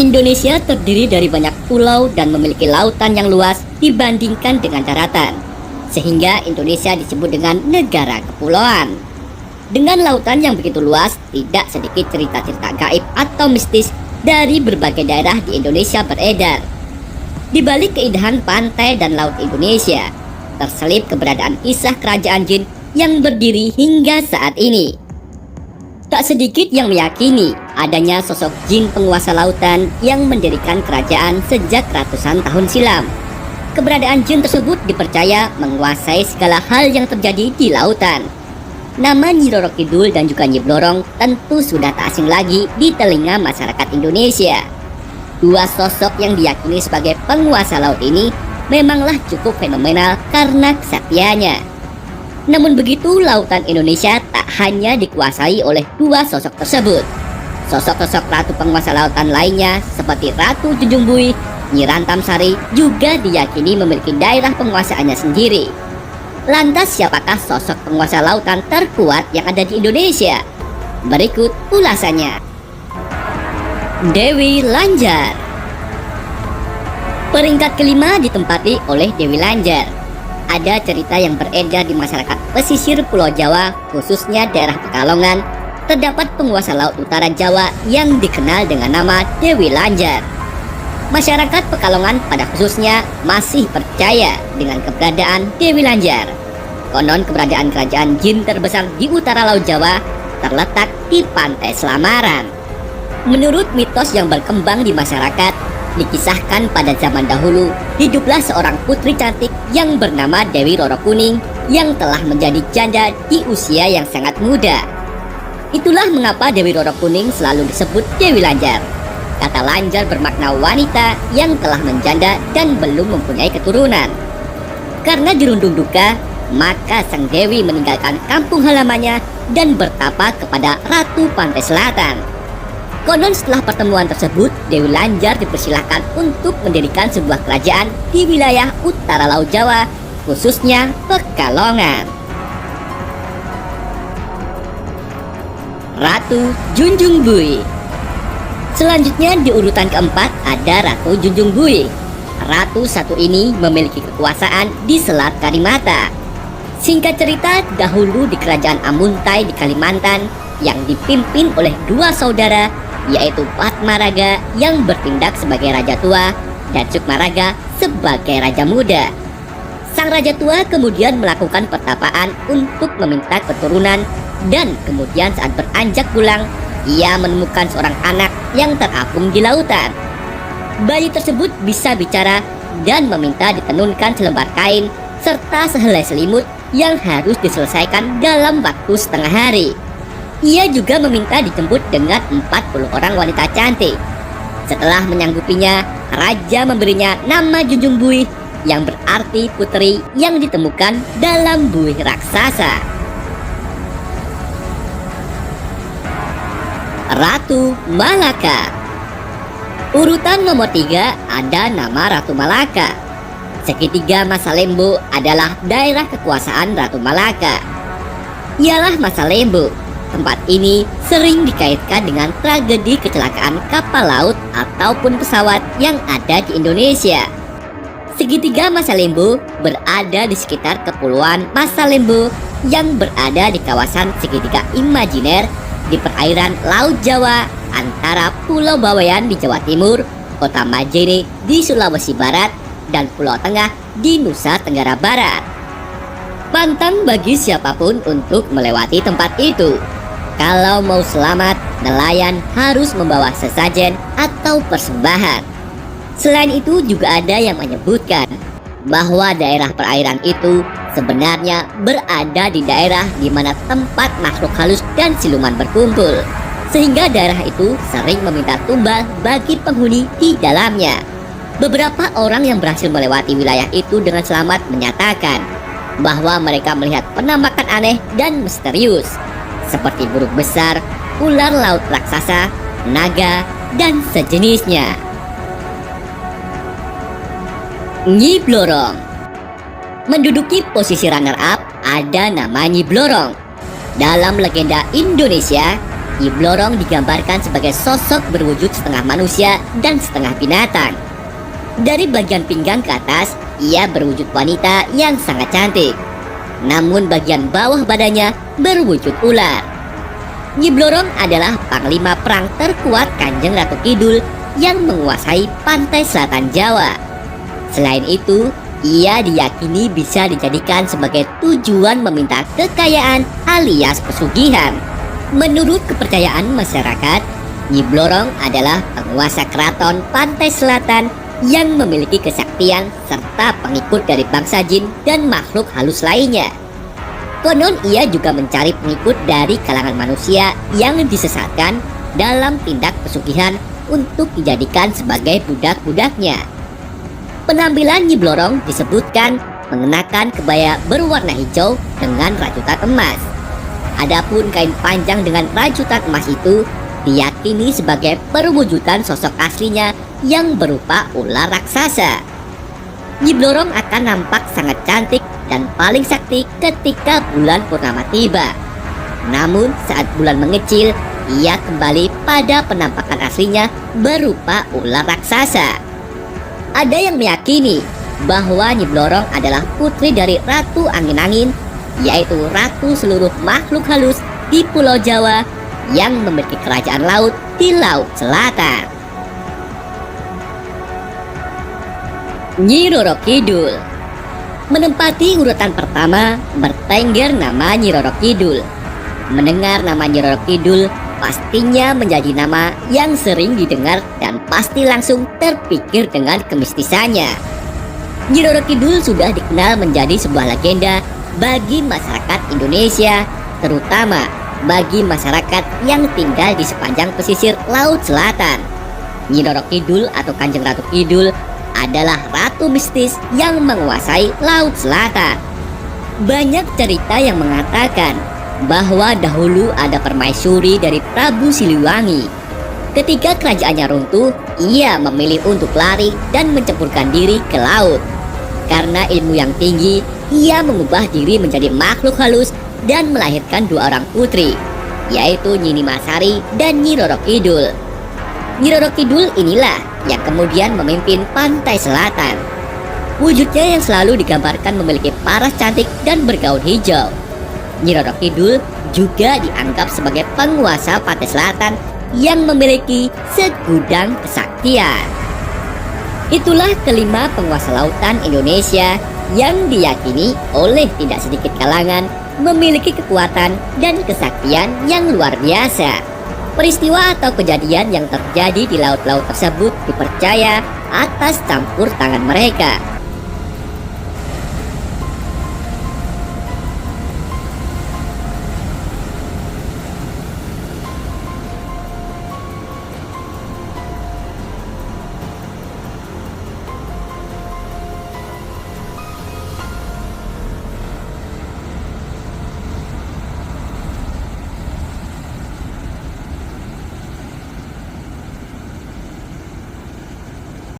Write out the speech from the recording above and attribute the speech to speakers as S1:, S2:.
S1: Indonesia terdiri dari banyak pulau dan memiliki lautan yang luas dibandingkan dengan daratan, sehingga Indonesia disebut dengan negara kepulauan. Dengan lautan yang begitu luas, tidak sedikit cerita-cerita gaib atau mistis dari berbagai daerah di Indonesia beredar. Di balik keindahan pantai dan laut Indonesia, terselip keberadaan kisah kerajaan jin yang berdiri hingga saat ini. Tak sedikit yang meyakini adanya sosok jin penguasa lautan yang mendirikan kerajaan sejak ratusan tahun silam. Keberadaan jin tersebut dipercaya menguasai segala hal yang terjadi di lautan. Nama Nyi Roro Kidul dan juga Nyi Blorong tentu sudah tak asing lagi di telinga masyarakat Indonesia. Dua sosok yang diyakini sebagai penguasa laut ini memanglah cukup fenomenal karena kesaktiannya. Namun begitu, lautan Indonesia tak hanya dikuasai oleh dua sosok tersebut. Sosok-sosok ratu penguasa lautan lainnya seperti Ratu Junjung Bui, Nyi Rantam Sari juga diyakini memiliki daerah penguasaannya sendiri. Lantas siapakah sosok penguasa lautan terkuat yang ada di Indonesia? Berikut ulasannya. Dewi Lanjar. Peringkat kelima ditempati oleh Dewi Lanjar. Ada cerita yang beredar di masyarakat pesisir Pulau Jawa, khususnya daerah Pekalongan, terdapat penguasa laut utara Jawa yang dikenal dengan nama Dewi Lanjar. Masyarakat Pekalongan pada khususnya masih percaya dengan keberadaan Dewi Lanjar. Konon keberadaan kerajaan jin terbesar di utara Laut Jawa terletak di Pantai Selamaran. Menurut mitos yang berkembang di masyarakat, dikisahkan pada zaman dahulu, hiduplah seorang putri cantik yang bernama Dewi Roro Kuning yang telah menjadi janda di usia yang sangat muda. Itulah mengapa Dewi Roro Kuning selalu disebut Dewi Lanjar. Kata Lanjar bermakna wanita yang telah menjanda dan belum mempunyai keturunan. Karena dirundung duka, maka sang Dewi meninggalkan kampung halamannya dan bertapa kepada Ratu Pantai Selatan. Konon setelah pertemuan tersebut, Dewi Lanjar dipersilahkan untuk mendirikan sebuah kerajaan di wilayah utara Laut Jawa, khususnya Pekalongan. Ratu Junjung Bui. Selanjutnya di urutan keempat ada Ratu Junjung Bui. Ratu satu ini memiliki kekuasaan di Selat Karimata. Singkat cerita, dahulu di kerajaan Amuntai di Kalimantan yang dipimpin oleh dua saudara, yaitu Patmaraga yang bertindak sebagai raja tua dan Sukmaraga sebagai raja muda. Sang raja tua kemudian melakukan pertapaan untuk meminta keturunan, dan kemudian saat beranjak pulang, ia menemukan seorang anak yang terapung di lautan. Bayi tersebut bisa bicara dan meminta ditenunkan selembar kain serta sehelai selimut yang harus diselesaikan dalam waktu setengah hari. Ia juga meminta dijemput dengan 40 orang wanita cantik. Setelah menyanggupinya, raja memberinya nama Junjung Bui yang berarti putri yang ditemukan dalam buih raksasa. Ratu Malaka. Urutan nomor 3 ada nama Ratu Malaka. Segitiga Masa Lembu adalah daerah kekuasaan Ratu Malaka. Ialah Masa Lembu. Tempat ini sering dikaitkan dengan tragedi kecelakaan kapal laut ataupun pesawat yang ada di Indonesia. Segitiga Masa Lembu berada di sekitar kepulauan Masa Lembu yang berada di kawasan segitiga imajiner di perairan Laut Jawa antara Pulau Bawean di Jawa Timur, Kota Majene di Sulawesi Barat, dan Pulau Tengah di Nusa Tenggara Barat. Pantang bagi siapapun untuk melewati tempat itu. Kalau mau selamat, nelayan harus membawa sesajen atau persembahan. Selain itu juga ada yang menyebutkan bahwa daerah perairan itu sebenarnya berada di daerah di mana tempat makhluk halus dan siluman berkumpul, sehingga daerah itu sering meminta tumbal bagi penghuni di dalamnya. Beberapa orang yang berhasil melewati wilayah itu dengan selamat menyatakan bahwa mereka melihat penampakan aneh dan misterius seperti burung besar, ular laut raksasa, naga, dan sejenisnya. Nyi Blorong. Menduduki posisi runner-up ada nama Nyi Blorong. Dalam legenda Indonesia, Nyi Blorong digambarkan sebagai sosok berwujud setengah manusia dan setengah binatang. Dari bagian pinggang ke atas, ia berwujud wanita yang sangat cantik. Namun bagian bawah badannya berwujud ular. Nyi Blorong adalah panglima perang terkuat Kanjeng Ratu Kidul yang menguasai pantai selatan Jawa. Selain itu, ia diyakini bisa dijadikan sebagai tujuan meminta kekayaan alias pesugihan. Menurut kepercayaan masyarakat, Nyi Blorong adalah penguasa keraton pantai selatan yang memiliki kesaktian serta pengikut dari bangsa jin dan makhluk halus lainnya. Konon ia juga mencari pengikut dari kalangan manusia yang disesatkan dalam tindak pesugihan untuk dijadikan sebagai budak-budaknya. Penampilan Nyi Blorong disebutkan mengenakan kebaya berwarna hijau dengan rajutan emas. Adapun kain panjang dengan rajutan emas itu diyakini sebagai perwujudan sosok aslinya yang berupa ular raksasa. Nyi Blorong akan nampak sangat cantik dan paling sakti ketika bulan purnama tiba. Namun saat bulan mengecil, ia kembali pada penampakan aslinya berupa ular raksasa. Ada yang meyakini bahwa Nyi Blorong adalah putri dari Ratu Angin-Angin, yaitu ratu seluruh makhluk halus di Pulau Jawa yang memiliki kerajaan laut di Laut Selatan. Nyi Roro Kidul menempati urutan pertama bertengger nama Nyi Roro Kidul. Mendengar nama Nyi Roro Kidul pastinya menjadi nama yang sering didengar dan pasti langsung terpikir dengan kemistisannya. Nyi Roro Kidul sudah dikenal menjadi sebuah legenda bagi masyarakat Indonesia, terutama bagi masyarakat yang tinggal di sepanjang pesisir Laut Selatan. Nyi Roro Kidul atau Kanjeng Ratu Kidul adalah ratu mistis yang menguasai Laut Selatan. Banyak cerita yang mengatakan bahwa dahulu ada permaisuri dari Prabu Siliwangi. Ketika kerajaannya runtuh, ia memilih untuk lari dan menceburkan diri ke laut. Karena ilmu yang tinggi, ia mengubah diri menjadi makhluk halus dan melahirkan dua orang putri, yaitu Nyi Nimasari dan Nyi Roro Kidul. Nyi Roro Kidul inilah yang kemudian memimpin pantai selatan. Wujudnya yang selalu digambarkan memiliki paras cantik dan bergaun hijau. Nyi Roro Kidul juga dianggap sebagai penguasa pantai selatan yang memiliki segudang kesaktian. Itulah kelima penguasa lautan Indonesia yang diyakini oleh tidak sedikit kalangan memiliki kekuatan dan kesaktian yang luar biasa. Peristiwa atau kejadian yang terjadi di laut-laut tersebut dipercaya atas campur tangan mereka.